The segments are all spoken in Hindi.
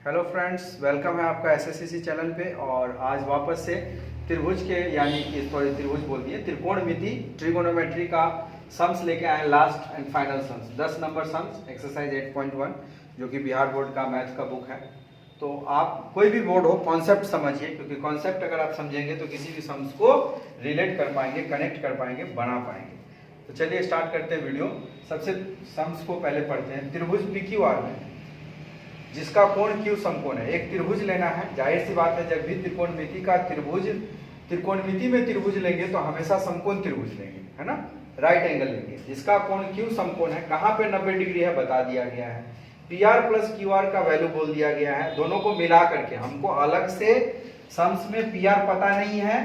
हेलो फ्रेंड्स, वेलकम है आपका एसएससीसी चैनल पे। और आज वापस से त्रिभुज के यानी कि सॉरी त्रिभुज बोल दिए त्रिकोणमिति ट्रिगोनोमेट्री का सम्स लेके आए, last and final sums 10 number sums exercise 8.1 जो कि बिहार बोर्ड का मैथ का बुक है। तो आप कोई भी बोर्ड हो कॉन्सेप्ट समझिए, क्योंकि कॉन्सेप्ट अगर आप समझेंगे तो किसी भी सम्स को रिलेट कर पाएंगे, कनेक्ट कर पाएंगे, बना पाएंगे। तो चलिए स्टार्ट करते हैं वीडियो। सबसे सम्स को पहले पढ़ते हैं। त्रिभुज PQR में जिसका कोण Q समकोण है, एक त्रिभुज लेना है। जाहिर सी बात है, जब भी त्रिकोणमिति का त्रिकोणमिति में त्रिभुज लेंगे तो हमेशा समकोण त्रिभुज लेंगे, है ना, राइट एंगल लेंगे। जिसका कोण Q समकोण है, कहाँ पे 90 डिग्री है बता दिया गया है। PR प्लस QR का वैल्यू बोल दिया गया है। दोनों को मिला करके, हमको अलग से सम्स में PR पता नहीं है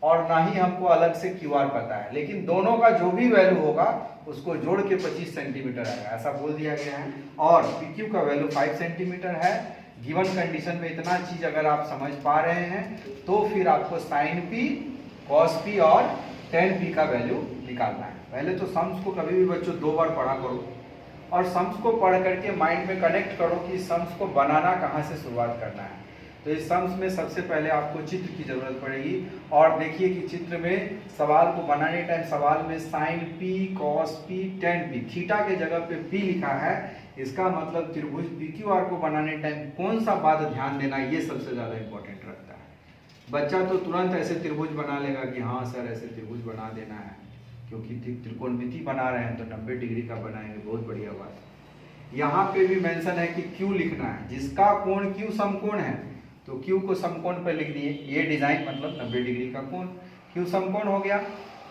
और ना ही हमको अलग से QR पता है, लेकिन दोनों का जो भी वैल्यू होगा उसको जोड़ के 25 सेंटीमीटर आएगा, ऐसा बोल दिया गया है। और PQ का वैल्यू 5 सेंटीमीटर है। गिवन कंडीशन में इतना चीज अगर आप समझ पा रहे हैं तो फिर आपको sin P, cos P और tan P का वैल्यू निकालना है। पहले तो सम्स को कभी भी बच्चों 2 बार पढ़ा करो और सम्स को पढ़ करके माइंड में कनेक्ट करो कि सम्स को बनाना कहाँ से शुरुआत करना है। तो इस सम्स में सबसे पहले आपको चित्र की जरूरत पड़ेगी। और देखिए कि चित्र में सवाल को बनाने टाइम सवाल में sin P, cos P, tan P, theta के जगह पे P लिखा है। इसका मतलब त्रिभुज PQR को बनाने टाइम कौन सा बात ध्यान देना, ये सबसे ज्यादा इंपॉर्टेंट रखता है। बच्चा तो तुरंत ऐसे त्रिभुज बना लेगा कि हाँ सर ऐसे त्रिभुज बना देना है, क्योंकि त्रिकोणमिति बना रहे हैं तो 90 डिग्री का बनाएंगे, बहुत बढ़िया बात। यहाँ पे भी मेंशन है कि Q लिखना है, जिसका कोण Q समकोण है तो Q को समकोण पर लिख दिए। ये डिजाइन मतलब 90 डिग्री का कोण, Q समकोण हो गया।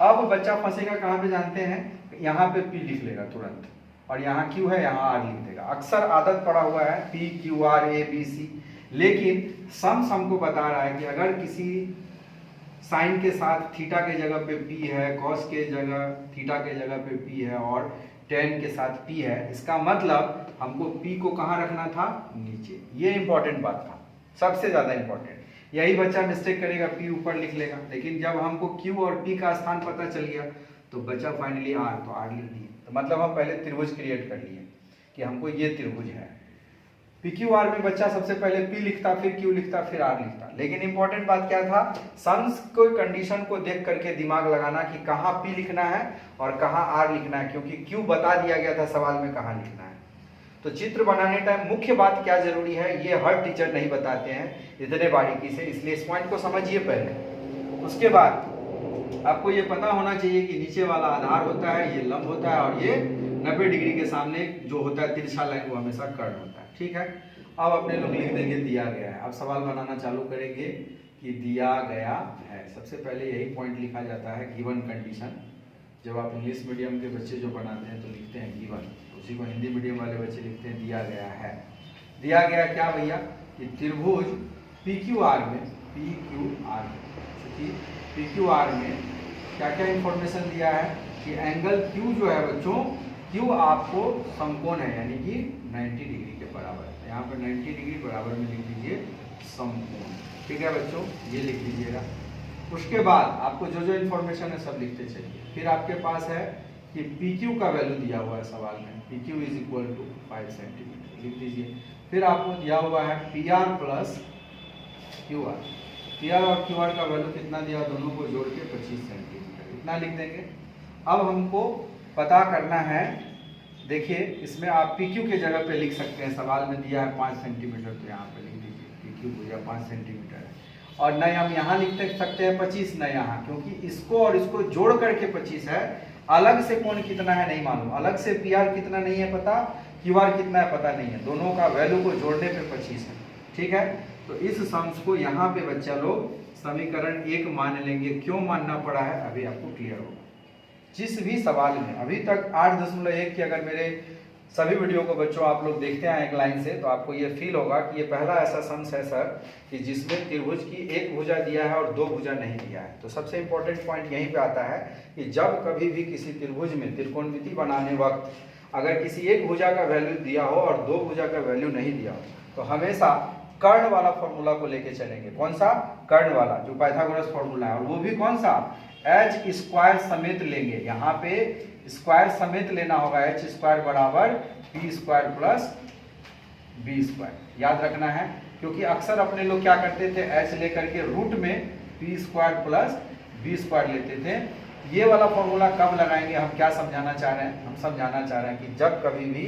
अब बच्चा फंसेगा कहाँ पे जानते हैं, यहाँ पे P लिख लेगा तुरंत, और यहाँ Q है, यहाँ R लिख देगा। अक्सर आदत पड़ा हुआ है P Q R A B C, लेकिन सम्स हमको बता रहा है कि अगर किसी साइन के साथ थीटा के जगह पे P है, कॉस के जगह थीटा के जगह पे P है और tan के साथ P है, इसका मतलब हमको P को कहाँ रखना था, नीचे। ये इंपॉर्टेंट बात था, सबसे ज्यादा इंपॉर्टेंट। यही बच्चा मिस्टेक करेगा, P ऊपर लिख लेगा, लेकिन जब हमको Q और P का स्थान पता चल गया तो बचा फाइनली R, तो R लिख दिए। तो मतलब हम पहले त्रिभुज क्रिएट कर लिए कि हमको ये त्रिभुज है। PQR में बच्चा सबसे पहले P लिखता, फिर Q लिखता, फिर R लिखता। लेकिन इंपॉर्टेंट बात क्या था, सम्स को कंडीशन को देख करके दिमाग लगाना कि कहाँ P लिखना है और कहाँ R लिखना है, क्योंकि Q बता दिया गया था सवाल में कहाँ लिखना है। तो चित्र बनाने टाइम मुख्य बात क्या जरूरी है, ये हर टीचर नहीं बताते हैं इतने बारीकी से, इसलिए इस पॉइंट को समझिए पहले। उसके बाद आपको ये पता होना चाहिए कि नीचे वाला आधार होता है, ये लंब होता है, और ये 90 डिग्री के सामने जो होता है तिरछा लाइन वो हमेशा कर्ण होता है। ठीक है, अब अपने लोग लिख देंगे दिया गया है। अब सवाल बनाना चालू करेंगे कि दिया गया है। सबसे पहले यही पॉइंट लिखा जाता है, गिवन कंडीशन। जब आप इंग्लिश मीडियम के बच्चे जो बनाते हैं तो लिखते हैं गिवन, उसी को हिंदी मीडियम वाले बच्चे लिखते हैं दिया गया है। दिया गया क्या भैया, कि त्रिभुज PQR में PQR में क्या क्या इंफॉर्मेशन दिया है कि एंगल Q जो है बच्चों, Q आपको समकोण है, यानी कि 90 डिग्री के बराबर है। यहाँ पर 90 डिग्री बराबर में लिख दीजिए समकोण। ठीक है बच्चों, ये लिख दीजिएगा। उसके बाद आपको जो जो इंफॉर्मेशन है सब लिखते चलिए। फिर आपके पास है कि PQ का वैल्यू दिया हुआ है सवाल में, PQ is equal to 5 centimetre, लिख दीजिए। फिर आपको दिया हुआ है PR प्लस QR, PR और QR का वैल्यू कितना दिया, दोनों को जोड़ के 25 सेंटीमीटर, इतना लिख देंगे। अब हमको पता करना है, देखिए इसमें आप PQ के जगह पे लिख सकते हैं, सवाल में दिया है 5 सेंटीमीटर, तो यहाँ पे लिख दीजिए PQ को, या 5 सेंटीमीटर है। और नहीं हम यहाँ लिख सकते हैं 25, न यहाँ, क्योंकि इसको और इसको जोड़ करके 25 है। अलग से कोण कितना है नहीं मालूम, अलग से PR कितना नहीं है पता, QR कितना है पता नहीं है, दोनों का वैल्यू को जोड़ने पे 25 है। ठीक है, तो इस सम्स को यहाँ पे बच्चा लोग समीकरण 1 मान लेंगे। क्यों मानना पड़ा है अभी आपको क्लियर होगा। जिस भी सवाल में अभी तक 8.1 की अगर मेरे सभी वीडियो को बच्चों आप लोग देखते हैं एक लाइन से, तो आपको ये फील होगा कि ये पहला ऐसा सम्स है सर कि जिसमें त्रिभुज की एक भुजा दिया है और 2 भुजा नहीं दिया है। तो सबसे इंपॉर्टेंट पॉइंट यहीं पे आता है कि जब कभी भी किसी त्रिभुज में त्रिकोणमिति बनाने वक्त अगर किसी एक भुजा का वैल्यू दिया हो और 2 भुजा का वैल्यू नहीं दिया हो, तो हमेशा कर्ण वाला फॉर्मूला को लेके चलेंगे। कौन सा, कर्ण वाला, जो पाइथागोरस फॉर्मूला है, और वो भी कौन सा, h स्क्वायर समेत लेंगे। यहाँ पे स्क्वायर समेत लेना होगा, h स्क्वायर बराबर P square plus B square. याद रखना है, क्योंकि अक्सर अपने लोग क्या करते थे, एच लेकर के रूट में P square plus B square लेते थे। ये वाला फॉर्मूला कब लगाएंगे, हम क्या समझाना चाह रहे हैं, हम समझाना चाह रहे हैं कि जब कभी भी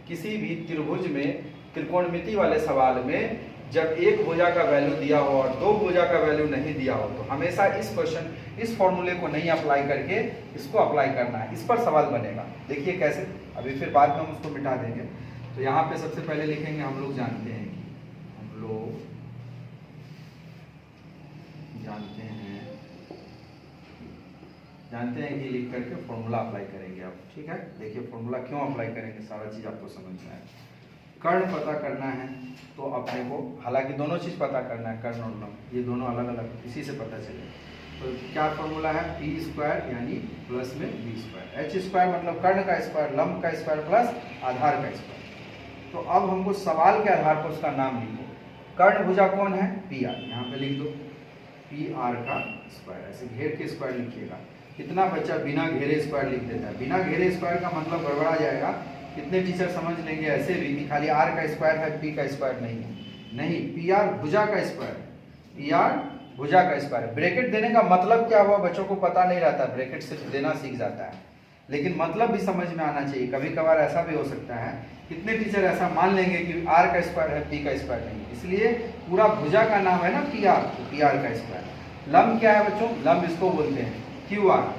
किसी भी त्रिभुज में त्रिकोणमिति वाले सवाल में जब एक भुजा का वैल्यू दिया हो और दो भुजा का वैल्यू नहीं दिया हो, तो हमेशा इस क्वेश्चन, इस फॉर्मूले को नहीं अप्लाई करके इसको अप्लाई करना है। इस पर सवाल बनेगा। देखिए कैसे, अभी फिर बाद में हम उसको मिटा देंगे। तो यहाँ पे सबसे पहले लिखेंगे, हम लोग जानते हैं कि जानते हैं कि लिख करके फॉर्मूला अप्लाई करेंगे आप। ठीक है, देखिए फॉर्मूला क्यों अप्लाई करेंगे, सारा चीज आपको समझ में आएगा। कर्ण पता करना है तो अपने को, हालांकि दोनों चीज पता करना है, कर्ण और लंब, ये दोनों अलग अलग, इसी से पता चले। तो क्या फॉर्मूला है, पी स्क्वायर यानी प्लस में बी स्क्वायर, एच स्क्वायर मतलब कर्ण का स्क्वायर, लंब का स्क्वायर प्लस आधार का स्क्वायर। तो अब हमको सवाल के आधार पर उसका नाम लिखो। कर्ण भुजा कौन है, पी आर, यहाँ पे लिख दो पी आर का स्क्वायर, ऐसे घेर के स्क्वायर लिखिएगा। कितना बच्चा बिना घेरे स्क्वायर लिख देता है, बिना घेरे स्क्वायर का मतलब गड़बड़ा जाएगा। कितने टीचर समझ लेंगे ऐसे भी कि खाली आर का स्क्वायर है, पी का स्क्वायर नहीं है। नहीं, पी आर भुजा का स्क्वायर, पी आर भुजा का स्क्वायर। ब्रैकेट देने का मतलब क्या हुआ, बच्चों को पता नहीं रहता, ब्रैकेट सिर्फ देना सीख जाता है, लेकिन मतलब भी समझ में आना चाहिए। कभी कभार ऐसा भी हो सकता है, कितने टीचर ऐसा मान लेंगे कि आर का स्क्वायर है, पी का स्क्वायर नहीं, इसलिए पूरा भुजा का नाम है ना पी आर, तो पी आर का स्क्वायर। लंब क्या है बच्चों, लंब इसको बोलते हैं क्यू आर,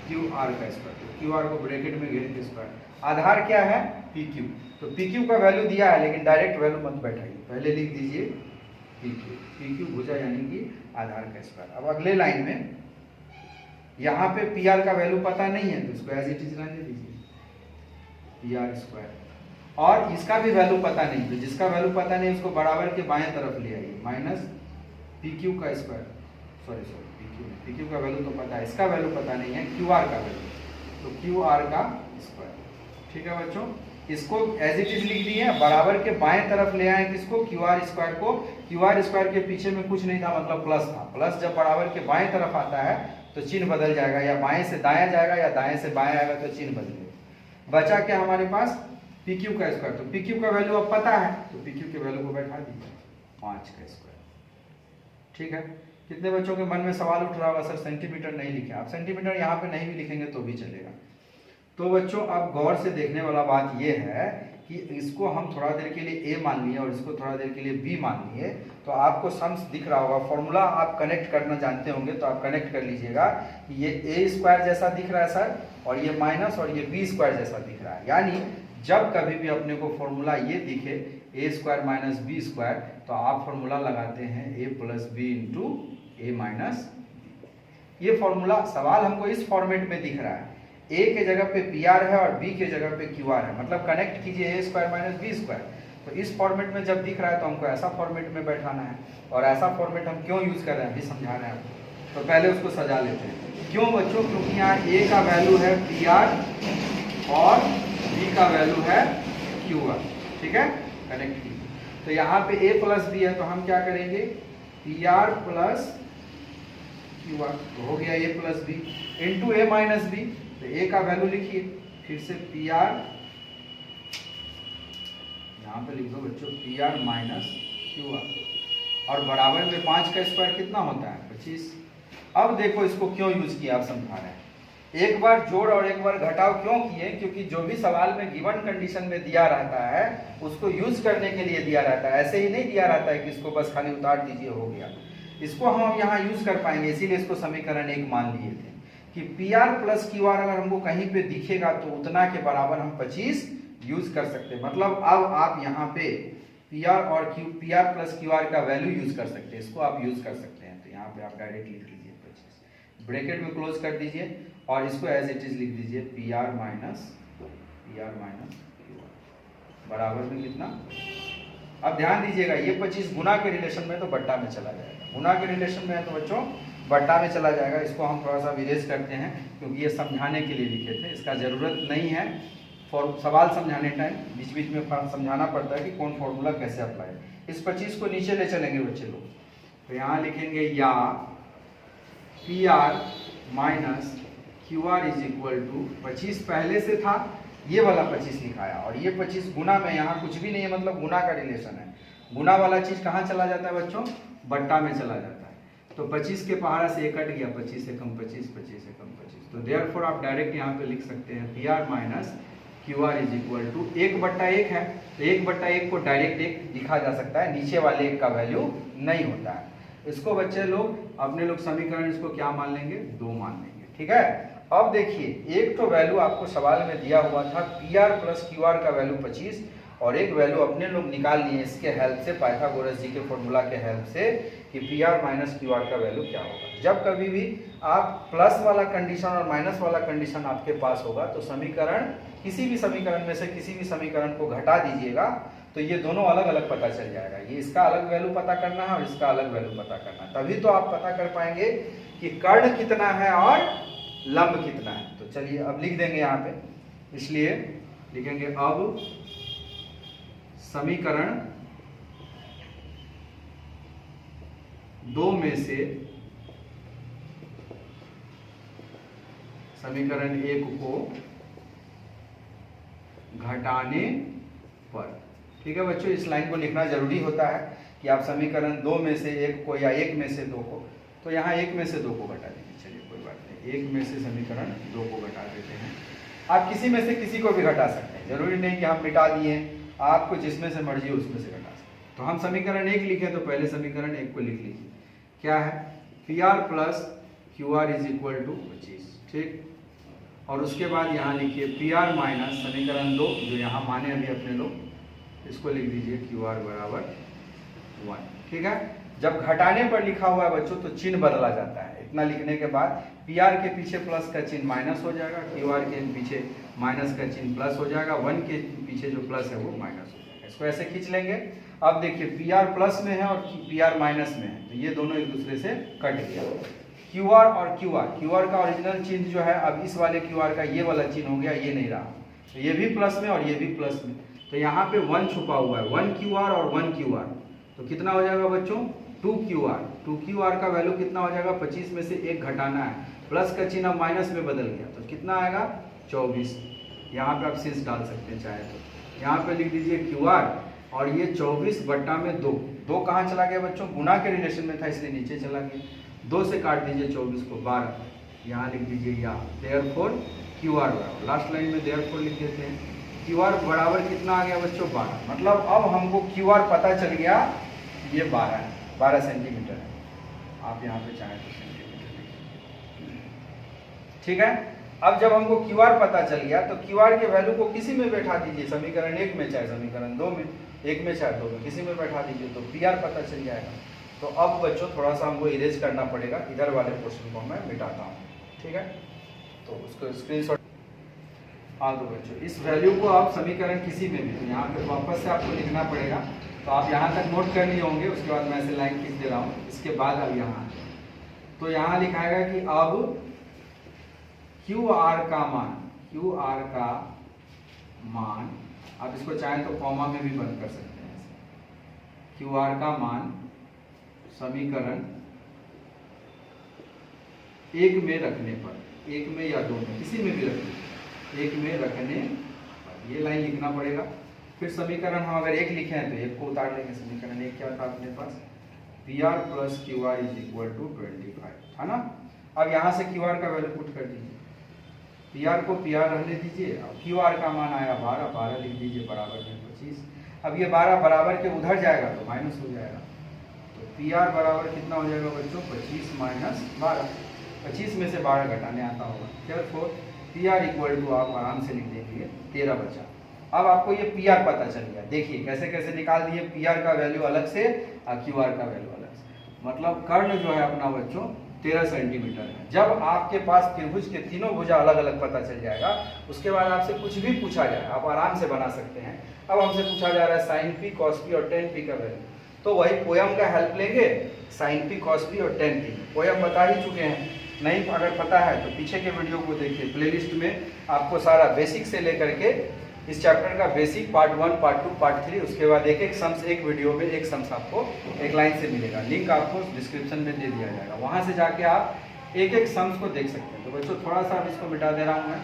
क्यू आर का स्क्वायर, तो क्यू आर को ब्रैकेट में घेर के स्क्वायर। आधार क्या है, पी क्यू, तो पी क्यू का वैल्यू दिया है, लेकिन डायरेक्ट वैल्यू मत बैठाइए, पहले लिख दीजिए पी क्यू, पी क्यू भुजा यानी कि आधार का स्क्वायर। अब अगले लाइन में यहाँ पे पी आर का वैल्यू पता नहीं है, तो इसको एज इट इज रहने दीजिए पी आर स्क्वायर। और इसका भी वैल्यू पता नहीं, तो जिसका वैल्यू पता नहीं उसको बराबर के बाएं तरफ ले आइए, माइनस पी क्यू का स्क्वायर, सॉरी पी क्यू का वैल्यू तो पता है, इसका वैल्यू पता नहीं है, क्यू आर का वैल्यू, तो क्यू आर का स्क्वायर। ठीक है बच्चों, इसको एज इट इज लिख दिए, बराबर के बाएं तरफ ले आए किसको, क्यू आर स्क्वायर को। क्यू आर स्क्वायर के पीछे में कुछ नहीं था, मतलब प्लस था, प्लस जब बराबर के बाएं तरफ आता है तो चिन्ह बदल जाएगा, या बाएं से दाएं जाएगा या दाएं से बाएं आएगा तो चिन्ह बदलेगा। बचा क्या हमारे पास, पी क्यू का स्क्वायर, तो पी क्यू का वैल्यू अब पता है, तो पी क्यू के वैल्यू को बैठा दीजिए 5 का स्क्वायर। ठीक है, कितने बच्चों के मन में सवाल उठ रहा होगा, सर सेंटीमीटर नहीं लिखे, आप सेंटीमीटर यहाँ पे नहीं भी लिखेंगे तो भी चलेगा। तो बच्चों अब गौर से देखने वाला बात यह है कि इसको हम थोड़ा देर के लिए ए मान लिए और इसको थोड़ा देर के लिए बी मान लिए, तो आपको सम्स दिख रहा होगा, फॉर्मूला आप कनेक्ट करना जानते होंगे, तो आप कनेक्ट कर लीजिएगा कि ये ए स्क्वायर जैसा दिख रहा है सर, और ये माइनस और ये बी स्क्वायर जैसा दिख रहा है। यानी जब कभी भी अपने को फॉर्मूला ये दिखे ए स्क्वायर माइनस बी स्क्वायर, तो आप फॉर्मूला लगाते हैं ए प्लस बी इंटू ए माइनस। ये फॉर्मूला सवाल हमको इस फॉर्मेट में दिख रहा है, ए के जगह पे पी आर है और बी के जगह पे क्यू आर है, मतलब कनेक्ट कीजिए ए स्क्वायर माइनस बी स्क्वायर। तो इस फॉर्मेट में जब दिख रहा है तो हमको ऐसा फॉर्मेट में बैठाना है, और ऐसा फॉर्मेट हम क्यों यूज कर रहे हैं अभी समझा रहे हैं आपको। तो पहले उसको सजा लेते हैं। क्यों बच्चों, क्योंकि यहाँ ए का वैल्यू है पी आर और बी का वैल्यू है क्यू आर। ठीक है, कनेक्ट कीजिए। तो यहाँ पे ए प्लस बी है, तो हम क्या करेंगे, P R plus Q are, तो हो गया ए प्लस बी इंटू ए माइनस बी। तो ए का वैल्यू लिखिए, फिर से पी आर, यहाँ पे लिख दो बच्चों P R minus Q are, और बराबर में 5 का स्क्वायर कितना होता है 25। अब देखो इसको क्यों यूज किया, आप समझा रहे हैं। एक बार जोड़ और एक बार घटाव क्यों किए, क्योंकि जो भी सवाल में गिवन कंडीशन में दिया रहता है उसको यूज करने के लिए दिया रहता है, ऐसे ही नहीं दिया रहता है कि इसको बस खाली उतार दीजिए हो गया। इसको हम यहाँ यूज कर पाएंगे, इसीलिए इसको समीकरण 1 मान लिए थे कि P R plus Q are अगर हमको कहीं पे दिखेगा तो उतना के बराबर हम 25 यूज कर सकते हैं। मतलब अब आप यहाँ पे पी आर और P R plus Q R का वैल्यू यूज कर सकते हैं, इसको आप यूज कर सकते हैं। तो यहाँ पे आप डायरेक्ट लिख लीजिए 25, ब्रैकेट में क्लोज कर दीजिए और इसको एज इट इज लिख दीजिए P R minus Q are बराबर में कितना। अब ध्यान दीजिएगा ये 25 गुना के रिलेशन में तो बट्टा में चला जाएगा, गुना के रिलेशन में है तो बच्चों बट्टा में चला जाएगा। इसको हम थोड़ा सा विरेज करते हैं क्योंकि ये समझाने के लिए लिखे थे, इसका ज़रूरत नहीं है। फॉर सवाल समझाने टाइम बीच बीच में समझाना पड़ता है कि कौन फॉर्मूला कैसे अप्लाई। इस 25 को नीचे ले चलेंगे बच्चे लोग, तो यहाँ लिखेंगे या P R minus Q R is equal to 25 पहले से था ये वाला 25 लिखाया और ये 25 गुना में, यहाँ कुछ भी नहीं है, मतलब गुना का रिलेशन है। गुना वाला चीज कहाँ चला जाता है बच्चों? बट्टा में चला जाता है। तो 25 के पहाड़ा से 1 कट गया, 25 से कम 25, 25 से कम 25। तो देयरफॉर आप डायरेक्ट यहाँ पे लिख सकते हैं P R minus Q R is equal to 1/1 है, तो 1/1 को डायरेक्ट 1 लिखा जा सकता है, नीचे वाले 1 का वैल्यू नहीं होता है। इसको बच्चे लोग अपने लोग समीकरण इसको क्या मान लेंगे? 2 मान लेंगे। ठीक है, अब देखिए एक तो वैल्यू आपको सवाल में दिया हुआ था P R plus Q R का वैल्यू 25, और एक वैल्यू अपने लोग निकाल लिए इसके हेल्प से, पाइथागोरस जी के फॉर्मूला के हेल्प से, कि P R minus Q R का वैल्यू क्या होगा। जब कभी भी आप प्लस वाला कंडीशन और माइनस वाला कंडीशन आपके पास होगा तो समीकरण, किसी भी समीकरण में से किसी भी समीकरण को घटा दीजिएगा तो ये दोनों अलग अलग पता चल जाएगा। ये इसका अलग वैल्यू पता करना है और इसका अलग वैल्यू पता करना है, तभी तो आप पता कर पाएंगे कि कर्ण कितना है और लंब कितना है। तो चलिए अब लिख देंगे यहाँ पे, इसलिए लिखेंगे अब समीकरण 2 में से समीकरण 1 को घटाने पर। ठीक है बच्चों, इस लाइन को लिखना जरूरी होता है कि आप समीकरण 2 में से 1 को या 1 में से 2 को, तो यहाँ 1 में से 2 को घटा देंगे। चलिए कोई बात नहीं, 1 में से समीकरण 2 को घटा देते हैं। आप किसी में से किसी को भी घटा सकते हैं, जरूरी नहीं कि हम मिटा दिए, आपको जिसमें से मर्जी उसमें से घटा सकते हैं। तो हम समीकरण 1 लिखें तो पहले समीकरण 1 को लिख लीजिए, क्या है? P R plus Q R is equal to 25। ठीक, और उसके बाद यहाँ लिखिए पी आर माइनस समीकरण 2 जो यहाँ माने अभी अपने लोग, इसको लिख दीजिए क्यू आर बराबर 1। ठीक है, जब घटाने पर लिखा हुआ है बच्चों तो चिन्ह बदला जाता है। इतना लिखने के बाद पी आर के पीछे प्लस का चिन्ह माइनस हो जाएगा, क्यू आर के पीछे माइनस का चिन्ह प्लस हो जाएगा, 1 के पीछे जो प्लस है वो माइनस हो जाएगा। इसको ऐसे खींच लेंगे। अब देखिए पी आर प्लस में है और पी आर माइनस में है, तो ये दोनों एक दूसरे से कट गया। क्यू आर और क्यू आर का ओरिजिनल चिन्ह जो है, अब इस वाले क्यू आर का ये वाला चिन्ह हो गया, ये नहीं रहा, तो ये भी प्लस में और ये भी प्लस में, तो यहाँ पे 1 छुपा हुआ है, 1 क्यू आर और 1 क्यू आर, तो कितना हो जाएगा बच्चों? 2 क्यू आर। 2 क्यू आर का वैल्यू कितना हो जाएगा? 25 में से 1 घटाना है, प्लस का चिन्ह अब माइनस में बदल गया, तो कितना आएगा? 24। यहाँ पे आप शेष डाल सकते हैं चाहे तो, यहाँ पे लिख दीजिए क्यू आर और ये 24 बट्टा में 2। 2 कहाँ चला गया बच्चों? गुना के रिलेशन में था इसलिए नीचे चला गया। 2 से काट दीजिए 24 को, 12, यहाँ लिख दीजिए यहाँ देयरफॉर क्यू आर बराबर, लास्ट लाइन में देयरफॉर लिख देते हैं। क्यू आर बराबर कितना आ गया बच्चों? 12। मतलब अब हमको क्यू आर पता चल गया, ये 12 है, 12 सेंटीमीटर है। आप यहाँ पे चाहें तो सेंटीमीटर लिखिए। ठीक है, अब जब हमको क्यू आर पता चल गया तो क्यू आर के वैल्यू को किसी में बैठा दीजिए, समीकरण 1 में चाहे समीकरण 2 में, 1 में चाहे 2 में, किसी में बैठा दीजिए तो पी आर पता चल जाएगा। तो अब बच्चों थोड़ा सा हमको इरेज करना पड़ेगा, इधर वाले पोर्शन को मैं मिटाता हूँ। ठीक है, तो उसको स्क्रीनशॉट। हाँ तो बच्चों इस वैल्यू को आप समीकरण किसी में भी, तो यहाँ पे वापस से आपको लिखना पड़ेगा, तो आप यहाँ तक नोट कर लिए होंगे, उसके बाद मैं ऐसे लाइन खींच दे रहा हूँ। इसके बाद अब यहाँ तो यहाँ लिखाएगा कि अब क्यू आर का मान, आप इसको चाहें तो कॉमा में भी बंद कर सकते हैं। क्यू आर का मान समीकरण 1 में रखने पर, 1 में या 2 में, किसी में भी रखने, 1 में रखने पर ये लाइन लिखना पड़ेगा। फिर समीकरण हम अगर 1 लिखे हैं तो 1 को उतार लेंगे। समीकरण 1 क्या था अपने पास? P R plus Q R is equal to 25 था ना। अब यहाँ से क्यू आर का वैल्यू पुट कर दीजिए, पी आर को पी आर रहने दीजिए, अब क्यू आर का मान आया 12, 12 लिख दीजिए बराबर में 25। अब ये 12 बराबर के उधर जाएगा तो माइनस हो जाएगा, तो पी आर बराबर कितना हो जाएगा बच्चों? 25 माइनस 12, 25 में से 12 घटाने आता होगा, therefore P R equal to आप आराम से लिख देंगे 13 बचा। अब आपको ये पी आर पता चल गया, देखिए कैसे कैसे निकाल दिए, पी आर का वैल्यू अलग से और क्यू आर का वैल्यू अलग से। मतलब कर्ण जो है अपना बच्चों 13 सेंटीमीटर है। जब आपके पास त्रिभुज के तीनों भुजा अलग अलग पता चल जाएगा, उसके बाद आपसे कुछ भी पूछा जाए आप आराम से बना सकते हैं। अब हमसे पूछा जा रहा है साइन पी, कॉस पी और टेन पी का वैल्यू, तो वही पोयम का हेल्प लेंगे, साइन पी, कॉस पी और टेन पी। पोयम बता ही चुके हैं, नहीं अगर पता है तो पीछे के वीडियो को देखिए, प्लेलिस्ट में आपको सारा बेसिक से लेकर के इस चैप्टर का बेसिक पार्ट 1, पार्ट 2, पार्ट 3, उसके बाद एक एक सम्स, एक वीडियो में एक सम्स आपको एक लाइन से मिलेगा। लिंक आपको डिस्क्रिप्शन में दे दिया जाएगा, वहां से जाके आप एक एक सम्स को देख सकते हैं। तो बच्चों थोड़ा सा अब इसको मिटा दे रहा हूं मैं।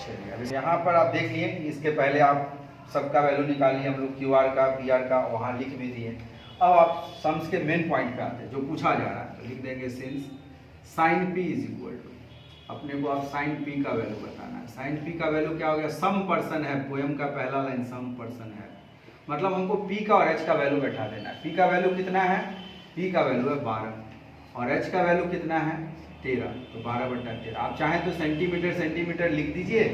चलिए अभी यहाँ पर आप देख लिए, इसके पहले आप सबका वैल्यू निकालिए हम लोग, क्यू आर का, पी आर का, वहाँ लिख भी दिए। अब आप सम्स के मेन पॉइंट पे आते हैं, जो पूछा जा रहा है। तो लिख देंगे since sine P is equal to, अपने को अब साइन पी का वैल्यू बताना है। साइन पी का वैल्यू क्या हो गया, सम पर्सन है, पोएम का पहला लाइन सम पर्सन है, मतलब हमको पी का और एच का वैल्यू बैठा देना है। पी का वैल्यू कितना है, पी का वैल्यू है 12 और एच का वैल्यू कितना है 13, तो 12/13। आप चाहें तो सेंटीमीटर सेंटीमीटर लिख दीजिए,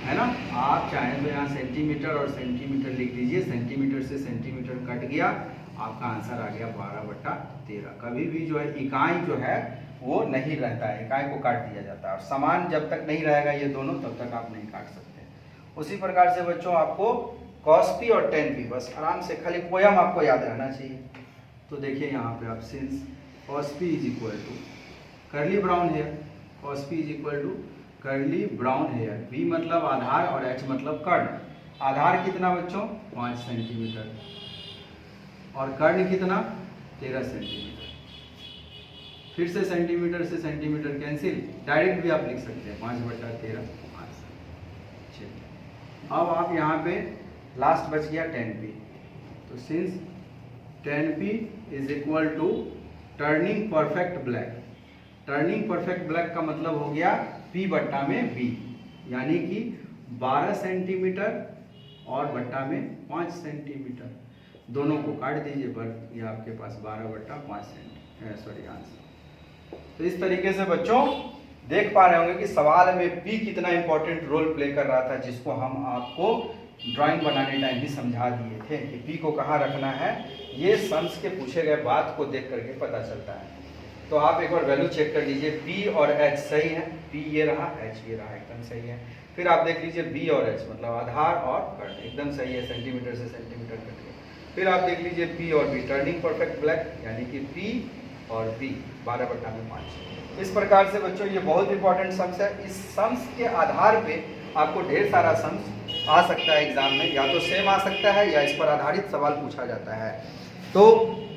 है ना। आप चाहें तो यहाँ सेंटीमीटर और सेंटीमीटर लिख दीजिए, सेंटीमीटर से सेंटीमीटर कट गया, आपका आंसर आ गया 12/13। कभी भी जो है इकाई जो है वो नहीं रहता है, इकाई को काट दिया जाता है, और समान जब तक नहीं रहेगा ये दोनों तब तक आप नहीं काट सकते। उसी प्रकार से बच्चों आपको cos p और tan p, बस आराम से खाली पोयम आपको याद रहना चाहिए। तो देखिए यहाँ पे आप since cos p is equal to curly brown hair, cos p is equal to curly brown hair, v मतलब आधार और h मतलब कर्ण। आधार कितना बच्चों 5 सेंटीमीटर और कर्ण कितना 13 सेंटीमीटर। फिर से सेंटीमीटर से सेंटीमीटर कैंसिल, डायरेक्ट भी आप लिख सकते हैं 5/13 5। चलिए अब आप यहाँ पे लास्ट बच गया tan p, तो since tan p is equal to turning perfect black. Turning perfect black का मतलब हो गया p बट्टा में b, यानी कि 12 सेंटीमीटर और बट्टा में 5 सेंटीमीटर, दोनों को काट दीजिए, पर ये आपके पास 12/5 सेंटीमीटर सॉरी आंसर। तो इस तरीके से बच्चों देख पा रहे होंगे कि सवाल में p कितना इंपॉर्टेंट रोल प्ले कर रहा था, जिसको हम आपको ड्राइंग बनाने टाइम भी समझा दिए थे कि p को कहाँ रखना है। ये सम्स के पूछे गए बात को देख करके पता चलता है। तो आप एक बार वैल्यू चेक कर लीजिए, p और h सही है, p ये रहा, h ये रहा, एकदम सही है। फिर आप देख लीजिए b और h मतलब आधार और कर्ण एकदम सही है, सेंटीमीटर से सेंटीमीटर कट गया। फिर आप देख लीजिए p और b टर्निंग परफेक्ट ब्लैक, यानी कि p और b 12/5। इस प्रकार से बच्चों ये बहुत इंपॉर्टेंट सम्स है। इस सम्स के आधार पे आपको ढेर सारा सम्स आ सकता है एग्जाम में, या तो सेम आ सकता है या इस पर आधारित सवाल पूछा जाता है। तो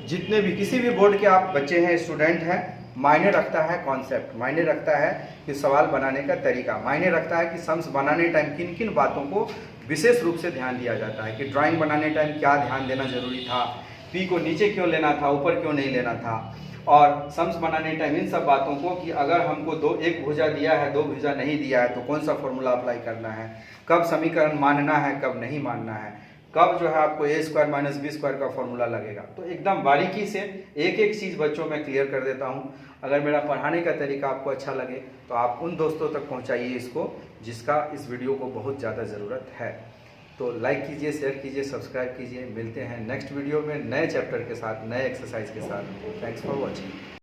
जितने भी किसी भी बोर्ड के आप बच्चे हैं, स्टूडेंट हैं, मायने रखता है कॉन्सेप्ट, मायने रखता है कि सवाल बनाने का तरीका, मायने रखता है कि सम्स बनाने टाइम किन किन बातों को विशेष रूप से ध्यान दिया जाता है, कि ड्राइंग बनाने टाइम क्या ध्यान देना जरूरी था, पी को नीचे क्यों लेना था, ऊपर क्यों नहीं लेना था, और सम्स बनाने टाइम इन सब बातों को कि अगर हमको एक भुजा दिया है, 2 भुजा नहीं दिया है, तो कौन सा फॉर्मूला अप्लाई करना है, कब समीकरण मानना है, कब नहीं मानना है, कब जो है आपको a² - b² का फॉर्मूला लगेगा। तो एकदम बारीकी से एक एक चीज़ बच्चों में क्लियर कर देता हूँ। अगर मेरा पढ़ाने का तरीका आपको अच्छा लगे तो आप उन दोस्तों तक पहुँचाइए इसको जिसका इस वीडियो को बहुत ज़्यादा ज़रूरत है। तो लाइक कीजिए, शेयर कीजिए, सब्सक्राइब कीजिए। मिलते हैं नेक्स्ट वीडियो में नए चैप्टर के साथ, नए एक्सरसाइज के साथ। Thanks for watching.